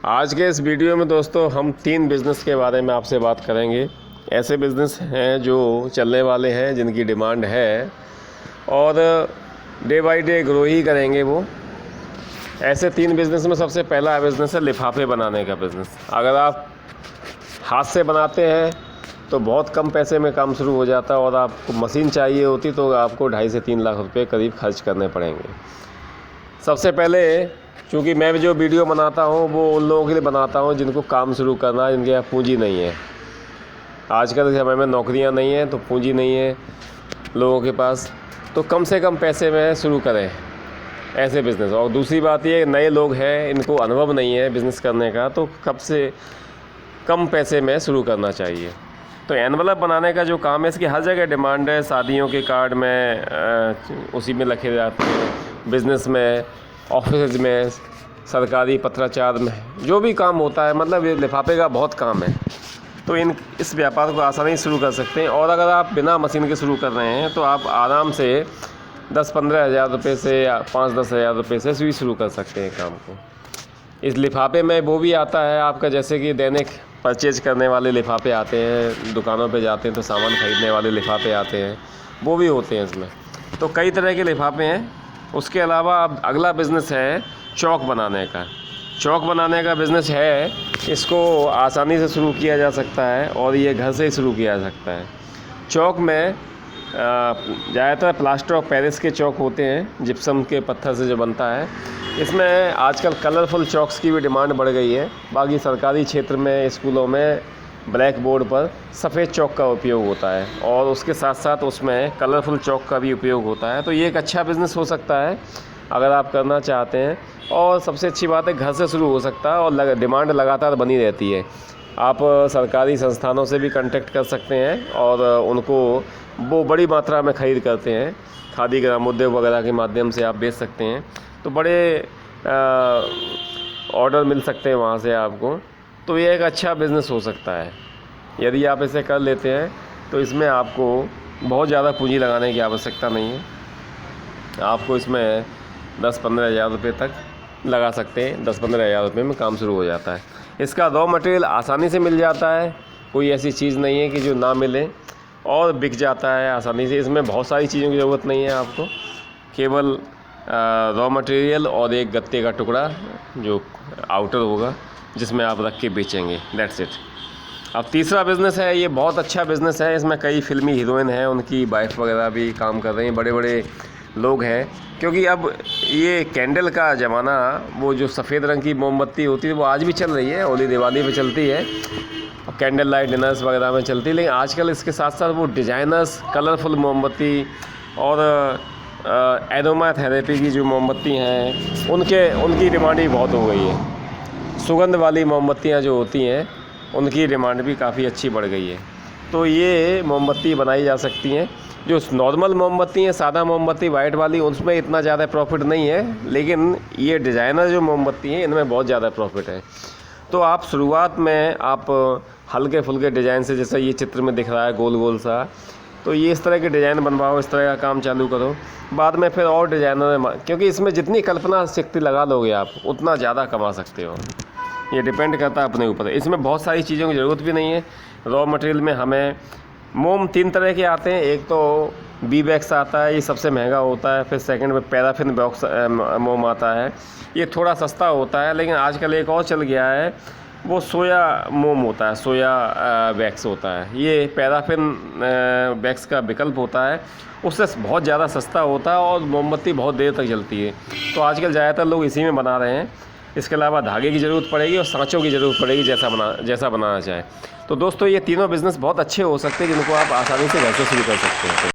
आज के इस वीडियो में दोस्तों हम 3 बिज़नेस के बारे में आपसे बात करेंगे। ऐसे बिज़नेस हैं जो चलने वाले हैं, जिनकी डिमांड है और डे बाय डे ग्रो ही करेंगे वो। ऐसे 3 बिज़नेस में सबसे पहला बिज़नेस है लिफाफे बनाने का बिज़नेस। अगर आप हाथ से बनाते हैं तो बहुत कम पैसे में काम शुरू हो जाता है और आपको मशीन चाहिए होती तो आपको 2.5 से 3 लाख रुपए करीब खर्च करने पड़ेंगे। सबसे पहले क्योंकि मैं जो वीडियो बनाता हूँ वो उन लोगों के लिए बनाता हूँ जिनको काम शुरू करना है, जिनके यहाँ पूंजी नहीं है। आजकल के समय में नौकरियाँ नहीं हैं तो पूंजी नहीं है लोगों के पास, तो कम से कम पैसे में शुरू करें ऐसे बिज़नेस। और दूसरी बात ये, नए लोग हैं, इनको अनुभव नहीं है बिज़नेस करने का, तो कब से कम पैसे में शुरू करना चाहिए। तो एनवलप बनाने का जो काम है, इसकी हर जगह डिमांड है। शादियों के कार्ड में उसी में लिखे जाते हैं, बिज़नेस में, ऑफिस में, सरकारी पत्राचार में, जो भी काम होता है, मतलब ये लिफाफे का बहुत काम है। तो इस व्यापार को आसानी से शुरू कर सकते हैं। और अगर आप बिना मशीन के शुरू कर रहे हैं तो आप आराम से 10-15 हज़ार रुपये से या 5-10 हज़ार रुपये से भी शुरू कर सकते हैं काम को। इस लिफाफे में वो भी आता है आपका, जैसे कि दैनिक परचेज करने वाले लिफाफे आते हैं, दुकानों पे जाते हैं तो सामान ख़रीदने वाले लिफाफे आते हैं, वो भी होते हैं इसमें। तो कई तरह के लिफाफे हैं। उसके अलावा अब अगला बिज़नेस है चौक बनाने का। चौक बनाने का बिज़नेस है, इसको आसानी से शुरू किया जा सकता है और ये घर से ही शुरू किया जा सकता है। चौक में ज़्यादातर प्लास्टर ऑफ पेरिस के चौक होते हैं, जिप्सम के पत्थर से जो बनता है। इसमें आजकल कलरफुल चौक्स की भी डिमांड बढ़ गई है। बाकी सरकारी क्षेत्र में, स्कूलों में ब्लैक बोर्ड पर सफ़ेद चौक का उपयोग होता है और उसके साथ साथ उसमें कलरफुल चौक का भी उपयोग होता है। तो ये एक अच्छा बिज़नेस हो सकता है अगर आप करना चाहते हैं। और सबसे अच्छी बात है, घर से शुरू हो सकता है और डिमांड लगातार बनी रहती है। आप सरकारी संस्थानों से भी कांटेक्ट कर सकते हैं और उनको वो बड़ी मात्रा में ख़रीद करते हैं। खादी ग्रामोद्योग वगैरह के माध्यम से आप बेच सकते हैं, तो बड़े ऑर्डर मिल सकते हैं वहाँ से आपको। तो ये एक अच्छा बिज़नेस हो सकता है। यदि आप इसे कर लेते हैं तो इसमें आपको बहुत ज़्यादा पूंजी लगाने की आवश्यकता नहीं है। आपको इसमें 10-15 हज़ार रुपये तक लगा सकते हैं। 10-15 हज़ार रुपये में काम शुरू हो जाता है। इसका रॉ मटेरियल आसानी से मिल जाता है, कोई ऐसी चीज़ नहीं है कि जो ना मिले, और बिक जाता है आसानी से। इसमें बहुत सारी चीज़ों की ज़रूरत नहीं है आपको, केवल रॉ मटेरियल और एक गत्ते का टुकड़ा जो आउटर होगा जिसमें आप रख के बेचेंगे, दैट्स इट। अब तीसरा बिज़नेस है, ये बहुत अच्छा बिज़नेस है। इसमें कई फिल्मी हीरोइन हैं, उनकी वाइफ वगैरह भी काम कर रही हैं, बड़े बड़े लोग हैं। क्योंकि अब ये कैंडल का ज़माना, वो जो सफ़ेद रंग की मोमबत्ती होती है वो आज भी चल रही है, होली दिवाली पे चलती है, कैंडल लाइट डिनर्स वगैरह में चलती है। लेकिन आजकल इसके साथ साथ वो डिज़ाइनर्स कलरफुल मोमबत्ती और एरोमा थेरेपी की जो मोमबत्ती हैं, उनकी डिमांड भी बहुत हो गई है। सुगंध वाली मोमबत्तियाँ जो होती हैं उनकी डिमांड भी काफ़ी अच्छी बढ़ गई है। तो ये मोमबत्ती बनाई जा सकती हैं। जो नॉर्मल मोमबत्ती हैं, सादा मोमबत्ती वाइट वाली, उसमें इतना ज़्यादा प्रॉफिट नहीं है, लेकिन ये डिज़ाइनर जो मोमबत्ती हैं इनमें बहुत ज़्यादा प्रॉफिट है। तो आप शुरुआत में आप हल्के फुल्के डिज़ाइन से, जैसा ये चित्र में दिख रहा है गोल गोल सा, तो ये इस तरह के डिज़ाइन बनवाओ, इस तरह का काम चालू करो। बाद में फिर और डिज़ाइनर, क्योंकि इसमें जितनी कल्पना शक्ति लगा लोगे आप उतना ज़्यादा कमा सकते हो। ये डिपेंड करता है अपने ऊपर। इसमें बहुत सारी चीज़ों की ज़रूरत भी नहीं है। रॉ मटेरियल में हमें मोम 3 तरह के आते हैं। एक तो बी वैक्स आता है, ये सबसे महंगा होता है। फिर सेकंड में पैराफिन बॉक्स मोम आता है, ये थोड़ा सस्ता होता है। लेकिन आजकल एक और चल गया है, वो सोया मोम होता है, सोया वैक्स होता है। ये पैराफिन वैक्स का विकल्प होता है, उससे बहुत ज़्यादा सस्ता होता है और मोमबत्ती बहुत देर तक जलती है। तो आजकल ज़्यादातर लोग इसी में बना रहे हैं। इसके अलावा धागे की ज़रूरत पड़ेगी और सांचों की ज़रूरत पड़ेगी, जैसा बनाना चाहे। तो दोस्तों, ये तीनों बिज़नेस बहुत अच्छे हो सकते हैं जिनको आप आसानी से घर से शुरू कर सकते हैं।